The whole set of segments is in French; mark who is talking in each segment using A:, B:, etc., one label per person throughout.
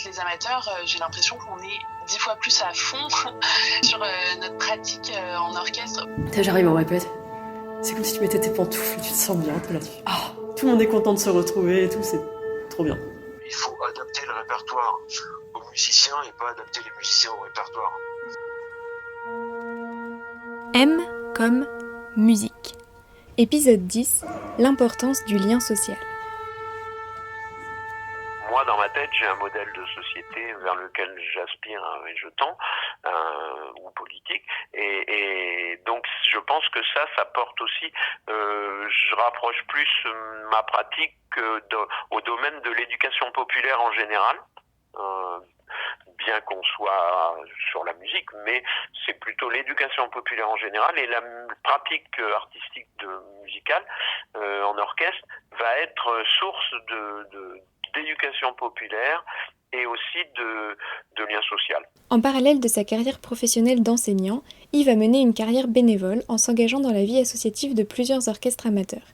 A: les amateurs, j'ai l'impression qu'on est 10 fois plus à fond sur notre pratique en orchestre.
B: J'arrive en répète, c'est comme si tu mettais tes pantoufles, tu te sens bien, t'es là-dessus. Tout le monde est content de se retrouver et tout, c'est trop bien.
C: Il faut adapter le répertoire aux musiciens et pas adapter les musiciens au répertoire.
D: M comme musique. Épisode 10, l'importance du lien social.
C: Moi, dans ma tête, j'ai un modèle de société vers lequel j'aspire et je tends, ou politique. Et donc, je pense que ça porte aussi, je rapproche plus ma pratique au domaine de l'éducation populaire en général. Bien qu'on soit sur la musique, mais c'est plutôt l'éducation populaire en général, et la pratique artistique musicale en orchestre va être source d'éducation populaire et aussi de lien social.
D: En parallèle de sa carrière professionnelle d'enseignant, Yves a mené une carrière bénévole en s'engageant dans la vie associative de plusieurs orchestres amateurs.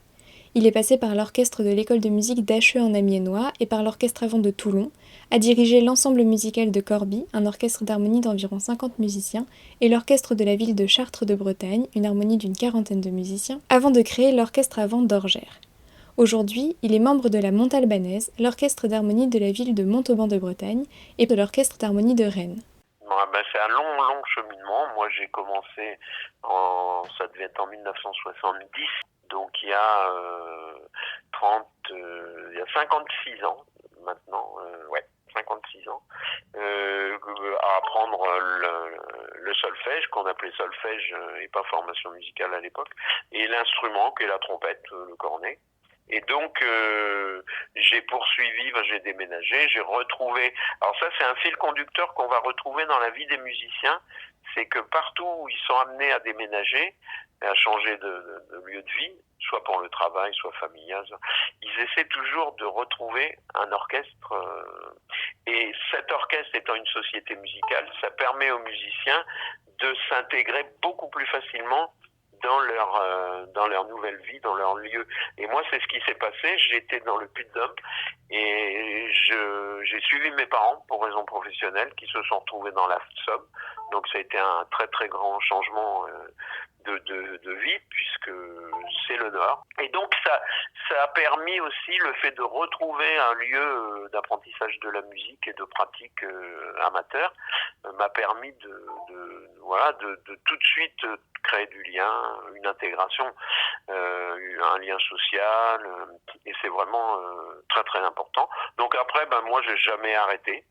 D: Il est passé par l'orchestre de l'école de musique d'Acheux en Amiénois et par l'orchestre Avant de Toulon, a dirigé l'ensemble musical de Corbie, un orchestre d'harmonie d'environ 50 musiciens, et l'orchestre de la ville de Chartres de Bretagne, une harmonie d'une 40aine de musiciens, avant de créer l'orchestre Avant d'Orgères. Aujourd'hui, il est membre de la Montalbanaise, l'orchestre d'harmonie de la ville de Montauban de Bretagne, et de l'orchestre d'harmonie de Rennes.
C: C'est un long cheminement. Moi, j'ai commencé, ça devait être en 1970, donc il y a 56 ans maintenant, 56 ans, à apprendre le solfège, qu'on appelait solfège et pas formation musicale à l'époque, et l'instrument qui est la trompette, le cornet. Et donc, j'ai poursuivi, j'ai déménagé, j'ai retrouvé... Alors ça, c'est un fil conducteur qu'on va retrouver dans la vie des musiciens, c'est que partout où ils sont amenés à déménager, à changer de lieu de vie, soit pour le travail, soit familial, ils essaient toujours de retrouver un orchestre. Et cet orchestre étant une société musicale, ça permet aux musiciens de s'intégrer beaucoup plus facilement dans leur nouvelle vie, dans leur lieu. Et moi, c'est ce qui s'est passé. J'étais dans le Puy-de-Dôme et j'ai suivi mes parents pour raisons professionnelles qui se sont retrouvés dans la Somme. Donc ça a été un très très grand changement de vie, puisque c'est le Nord. Et donc ça a permis aussi le fait de retrouver un lieu d'apprentissage de la musique et de pratique amateur, m'a permis de tout de suite créer du lien, une intégration, un lien social, et c'est vraiment très très important. Donc après, moi j'ai jamais arrêté.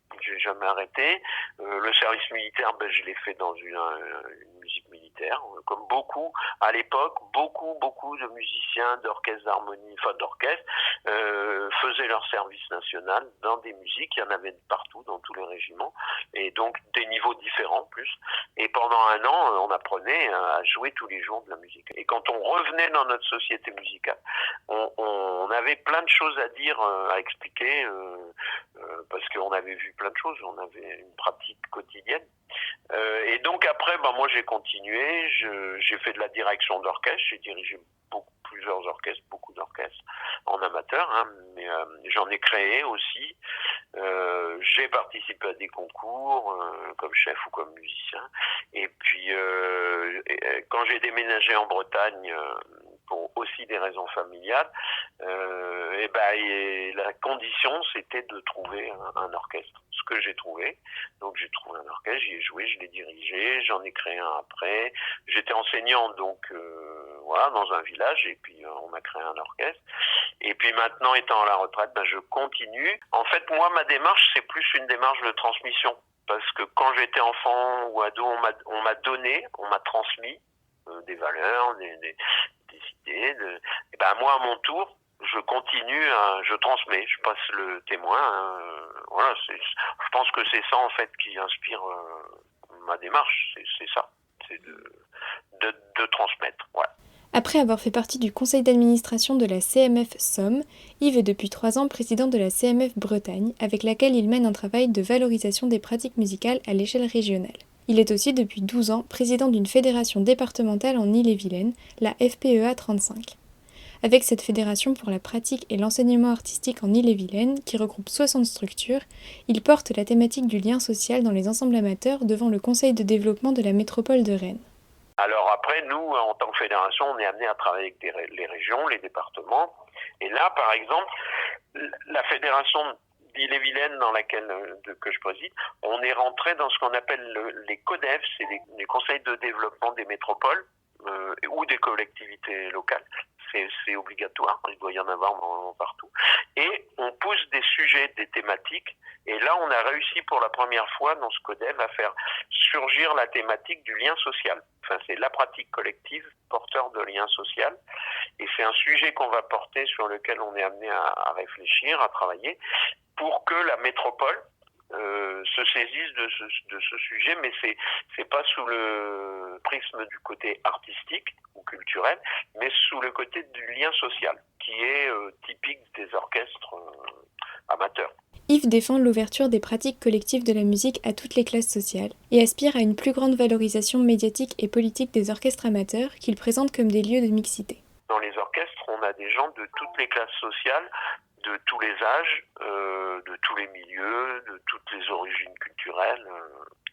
C: Le service militaire, je l'ai fait dans une musique militaire, comme beaucoup à l'époque, beaucoup de musiciens d'orchestre d'harmonie, faisaient leur service national dans des musiques. Il y en avait partout dans tous les régiments, et donc des niveaux différents plus. Et pendant un an, on apprenait à jouer tous les jours de la musique. Et quand on revenait dans notre société musicale, on avait plein de choses à dire, à expliquer, parce qu'on avait vu plein de choses, on avait une pratique quotidienne. Et donc après, moi j'ai continué, j'ai fait de la direction d'orchestre, j'ai dirigé beaucoup d'orchestres en amateur, mais j'en ai créé aussi. J'ai participé à des concours comme chef ou comme musicien. Et puis quand j'ai déménagé en Bretagne, pour aussi des raisons familiales, et la condition c'était de trouver un orchestre, ce que j'ai trouvé. Donc j'ai trouvé un orchestre, j'y ai joué, je l'ai dirigé, j'en ai créé un après. J'étais enseignant donc dans un village, et puis on a créé un orchestre. Et puis maintenant, étant à la retraite, je continue. En fait, moi, ma démarche, c'est plus une démarche de transmission, parce que quand j'étais enfant ou ado, on m'a transmis des valeurs, des idées. Moi, à mon tour, je continue, je transmets, je passe le témoin. Je pense que c'est ça en fait qui inspire ma démarche. C'est ça, c'est de transmettre. Ouais.
D: Après avoir fait partie du conseil d'administration de la CMF Somme, Yves est depuis 3 ans président de la CMF Bretagne, avec laquelle il mène un travail de valorisation des pratiques musicales à l'échelle régionale. Il est aussi depuis 12 ans président d'une fédération départementale en Ille-et-Vilaine, la FPEA 35. Avec cette fédération pour la pratique et l'enseignement artistique en Ille-et-Vilaine, qui regroupe 60 structures, il porte la thématique du lien social dans les ensembles amateurs devant le Conseil de développement de la métropole de Rennes.
C: Alors après, nous, en tant que fédération, on est amené à travailler avec les régions, les départements. Et là, par exemple, la fédération d'Ille-et-Vilaine que je préside, on est rentré dans ce qu'on appelle les CODEV, c'est les conseils de développement des métropoles ou des collectivités locales. C'est obligatoire, il doit y en avoir normalement partout. Et on pousse des sujets, des thématiques, et là on a réussi pour la première fois dans ce CODEV à faire surgir la thématique du lien social. Enfin, c'est la pratique collective, porteur de lien social, et c'est un sujet qu'on va porter, sur lequel on est amené à réfléchir, à travailler, pour que la métropole se saisisse de ce sujet, mais c'est pas sous le prisme du côté artistique ou culturel, mais sous le côté du lien social, qui est typique des orchestres amateurs.
D: Yves défend l'ouverture des pratiques collectives de la musique à toutes les classes sociales et aspire à une plus grande valorisation médiatique et politique des orchestres amateurs qu'il présente comme des lieux de mixité.
C: Dans les orchestres, on a des gens de toutes les classes sociales, de tous les âges, de tous les milieux, de toutes les origines culturelles.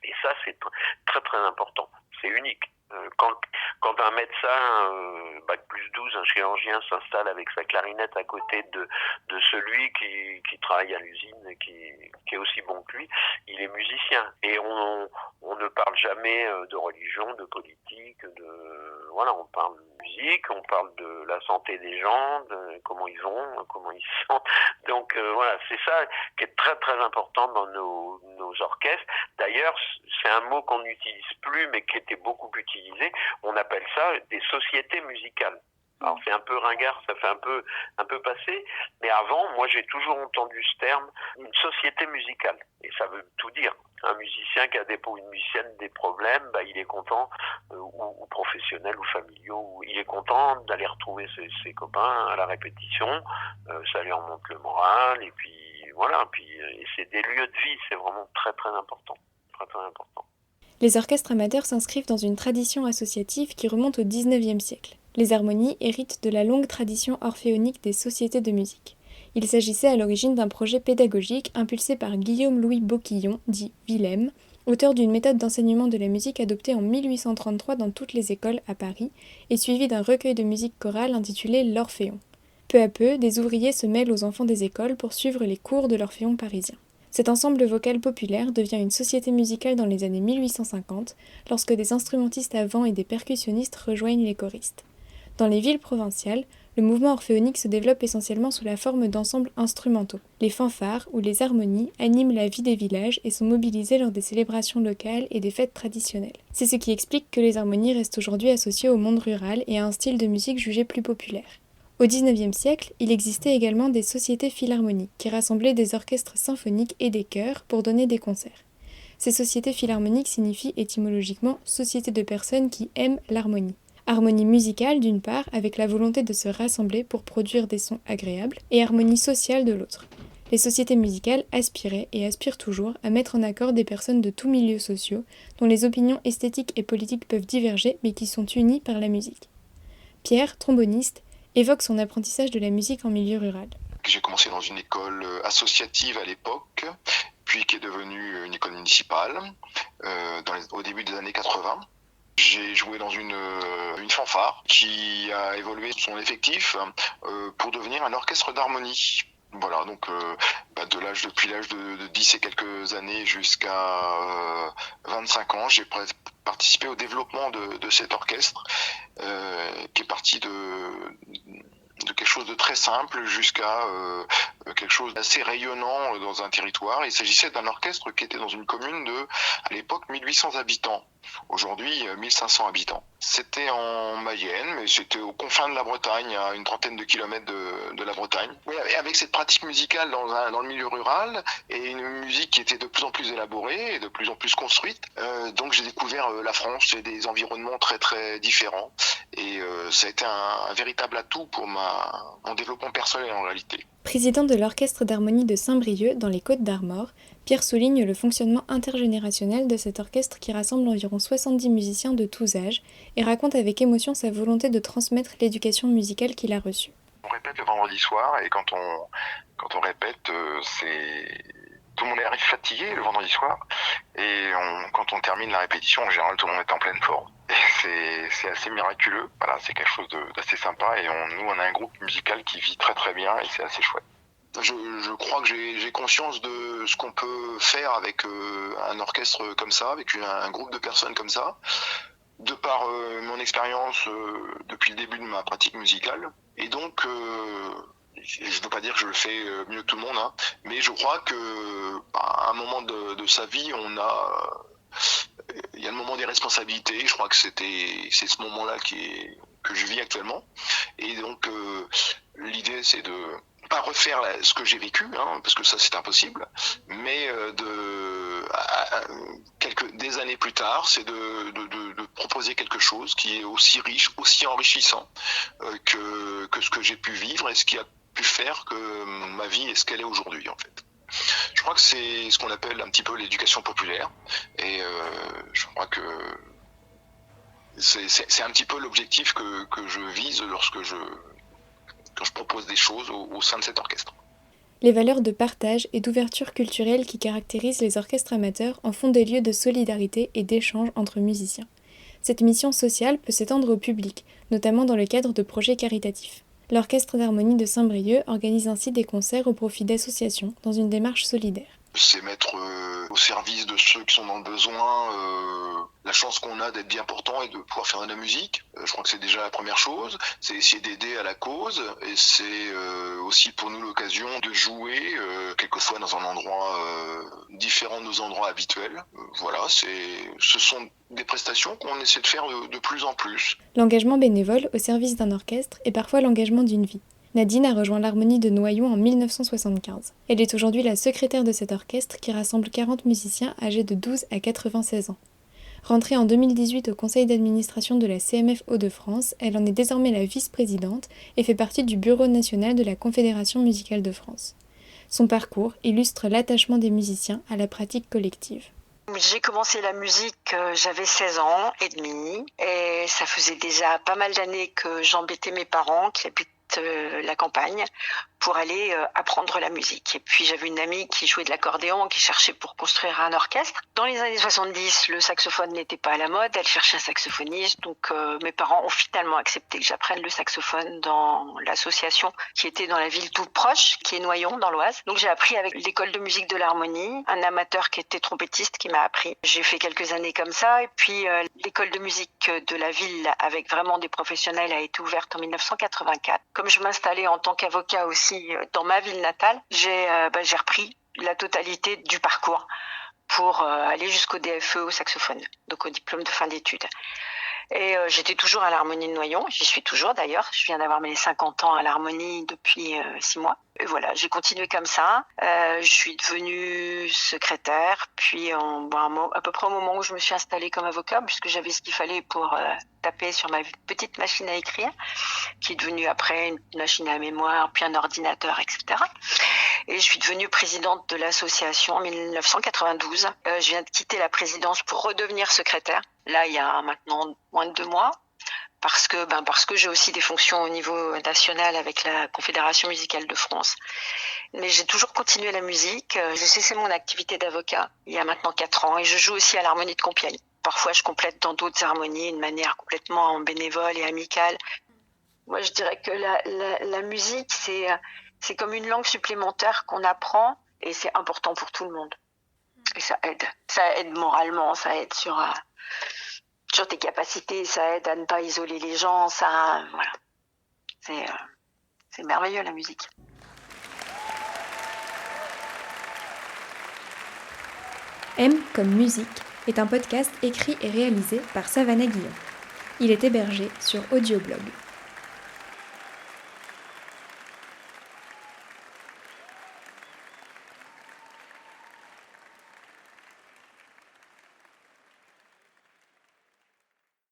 C: Et ça, c'est très très important. C'est unique. Quand un médecin, bac plus 12, un chirurgien s'installe avec sa clarinette à côté de celui qui travaille à l'usine et qui est aussi bon que lui, il est musicien. Et on ne parle jamais de religion, de politique, voilà, on parle de musique, on parle de la santé des gens, de comment ils vont, comment ils se sentent. Donc voilà, c'est ça qui est très très important dans nos orchestres. D'ailleurs, c'est un mot qu'on n'utilise plus, mais qui était beaucoup utilisé. On appelle ça des sociétés musicales. Alors c'est un peu ringard, ça fait un peu passé, mais avant, moi j'ai toujours entendu ce terme, une société musicale. Et ça veut tout dire. Un musicien ou une musicienne des problèmes, il est content, ou professionnel ou familiaux, il est content d'aller retrouver ses copains à la répétition, ça lui remonte le moral, et puis voilà, et c'est des lieux de vie, c'est vraiment très très important, très très important.
D: Les orchestres amateurs s'inscrivent dans une tradition associative qui remonte au XIXe siècle. Les harmonies héritent de la longue tradition orphéonique des sociétés de musique. Il s'agissait à l'origine d'un projet pédagogique impulsé par Guillaume-Louis Boquillon, dit Willem, auteur d'une méthode d'enseignement de la musique adoptée en 1833 dans toutes les écoles à Paris et suivie d'un recueil de musique chorale intitulé L'Orphéon. Peu à peu, des ouvriers se mêlent aux enfants des écoles pour suivre les cours de l'Orphéon parisien. Cet ensemble vocal populaire devient une société musicale dans les années 1850, lorsque des instrumentistes à vent et des percussionnistes rejoignent les choristes. Dans les villes provinciales, le mouvement orphéonique se développe essentiellement sous la forme d'ensembles instrumentaux. Les fanfares ou les harmonies animent la vie des villages et sont mobilisés lors des célébrations locales et des fêtes traditionnelles. C'est ce qui explique que les harmonies restent aujourd'hui associées au monde rural et à un style de musique jugé plus populaire. Au XIXe siècle, il existait également des sociétés philharmoniques qui rassemblaient des orchestres symphoniques et des chœurs pour donner des concerts. Ces sociétés philharmoniques signifient étymologiquement « société de personnes qui aiment l'harmonie ». Harmonie musicale d'une part, avec la volonté de se rassembler pour produire des sons agréables, et harmonie sociale de l'autre. Les sociétés musicales aspiraient et aspirent toujours à mettre en accord des personnes de tous milieux sociaux, dont les opinions esthétiques et politiques peuvent diverger, mais qui sont unies par la musique. Pierre, tromboniste, évoque son apprentissage de la musique en milieu rural.
E: J'ai commencé dans une école associative à l'époque, puis qui est devenue une école municipale au début des années 80. J'ai joué dans une fanfare qui a évolué son effectif pour devenir un orchestre d'harmonie. Voilà, donc depuis l'âge de 10 et quelques années jusqu'à 25 ans, j'ai participé au développement de cet orchestre qui est parti de quelque chose de très simple jusqu'à quelque chose d'assez rayonnant dans un territoire. Il s'agissait d'un orchestre qui était dans une commune de, à l'époque, 1800 habitants. Aujourd'hui, 1500 habitants. C'était en Mayenne, mais c'était aux confins de la Bretagne, à une trentaine de kilomètres de la Bretagne. Oui, avec cette pratique musicale dans le milieu rural, et une musique qui était de plus en plus élaborée et de plus en plus construite, donc j'ai découvert la France et des environnements très très différents. Et ça a été un véritable atout pour mon développement personnel en réalité.
D: Président de l'Orchestre d'harmonie de Saint-Brieuc dans les Côtes-d'Armor, Pierre souligne le fonctionnement intergénérationnel de cet orchestre qui rassemble environ 70 musiciens de tous âges et raconte avec émotion sa volonté de transmettre l'éducation musicale qu'il a reçue.
E: On répète le vendredi soir et quand on répète, tout le monde arrive fatigué le vendredi soir et quand on termine la répétition, en général, tout le monde est en pleine forme. Et c'est assez miraculeux. Voilà, c'est quelque chose d'assez sympa et nous, on a un groupe musical qui vit très très bien et c'est assez chouette. Je crois que j'ai conscience de ce qu'on peut faire avec un orchestre comme ça, avec un groupe de personnes comme ça, de par mon expérience depuis le début de ma pratique musicale. Et donc, je ne veux pas dire que je le fais mieux que tout le monde, hein, mais je crois qu'à un moment de sa vie, il y a le moment des responsabilités. Je crois que c'est ce moment-là que je vis actuellement. Et donc, l'idée, c'est de pas refaire ce que j'ai vécu, hein, parce que ça c'est impossible, mais des années plus tard, c'est de proposer quelque chose qui est aussi riche, aussi enrichissant que ce que j'ai pu vivre et ce qui a pu faire que ma vie est ce qu'elle est aujourd'hui en fait. Je crois que c'est ce qu'on appelle un petit peu l'éducation populaire et je crois que c'est un petit peu l'objectif que je vise quand je propose des choses au sein de cet orchestre.
D: Les valeurs de partage et d'ouverture culturelle qui caractérisent les orchestres amateurs en font des lieux de solidarité et d'échange entre musiciens. Cette mission sociale peut s'étendre au public, notamment dans le cadre de projets caritatifs. L'Orchestre d'harmonie de Saint-Brieuc organise ainsi des concerts au profit d'associations dans une démarche solidaire.
E: C'est mettre au service de ceux qui sont dans le besoin la chance qu'on a d'être bien portant et de pouvoir faire de la musique. Je crois que c'est déjà la première chose. C'est essayer d'aider à la cause et c'est aussi pour nous l'occasion de jouer quelquefois dans un endroit différent de nos endroits habituels. Voilà, ce sont des prestations qu'on essaie de faire de plus en plus.
D: L'engagement bénévole au service d'un orchestre est parfois l'engagement d'une vie. Nadine a rejoint l'harmonie de Noyon en 1975. Elle est aujourd'hui la secrétaire de cet orchestre qui rassemble 40 musiciens âgés de 12 à 96 ans. Rentrée en 2018 au conseil d'administration de la CMF Hauts-de-France, elle en est désormais la vice-présidente et fait partie du bureau national de la Confédération musicale de France. Son parcours illustre l'attachement des musiciens à la pratique collective.
F: J'ai commencé la musique, j'avais 16 ans et demi et ça faisait déjà pas mal d'années que j'embêtais mes parents qui habitent la campagne pour aller apprendre la musique. Et puis j'avais une amie qui jouait de l'accordéon, qui cherchait pour construire un orchestre. Dans les années 70, le saxophone n'était pas à la mode, elle cherchait un saxophoniste, donc mes parents ont finalement accepté que j'apprenne le saxophone dans l'association qui était dans la ville toute proche, qui est Noyon, dans l'Oise. Donc j'ai appris avec l'école de musique de l'harmonie, un amateur qui était trompettiste qui m'a appris. J'ai fait quelques années comme ça, et puis l'école de musique de la ville, avec vraiment des professionnels, a été ouverte en 1984. Comme je m'installais en tant qu'avocat aussi dans ma ville natale, j'ai repris la totalité du parcours pour aller jusqu'au DFE au saxophone, donc au diplôme de fin d'études. Et j'étais toujours à l'harmonie de Noyon, j'y suis toujours d'ailleurs, je viens d'avoir mes 50 ans à l'harmonie depuis 6 mois. Et voilà, j'ai continué comme ça, je suis devenue secrétaire, puis à peu près au moment où je me suis installée comme avocat, puisque j'avais ce qu'il fallait pour taper sur ma petite machine à écrire, qui est devenue après une machine à mémoire, puis un ordinateur, etc. Et je suis devenue présidente de l'association en 1992. Je viens de quitter la présidence pour redevenir secrétaire, là il y a maintenant moins de 2 mois. Parce que j'ai aussi des fonctions au niveau national avec la Confédération musicale de France. Mais j'ai toujours continué la musique. J'ai cessé mon activité d'avocat il y a maintenant 4 ans et je joue aussi à l'harmonie de Compiègne. Parfois, je complète dans d'autres harmonies de manière complètement bénévole et amicale. Moi, je dirais que la musique, c'est comme une langue supplémentaire qu'on apprend et c'est important pour tout le monde. Et ça aide. Ça aide moralement, ça aide sur tes capacités, ça aide à ne pas isoler les gens, voilà. C'est merveilleux la musique.
D: M comme musique est un podcast écrit et réalisé par Savannah Guillon. Il est hébergé sur Audioblog.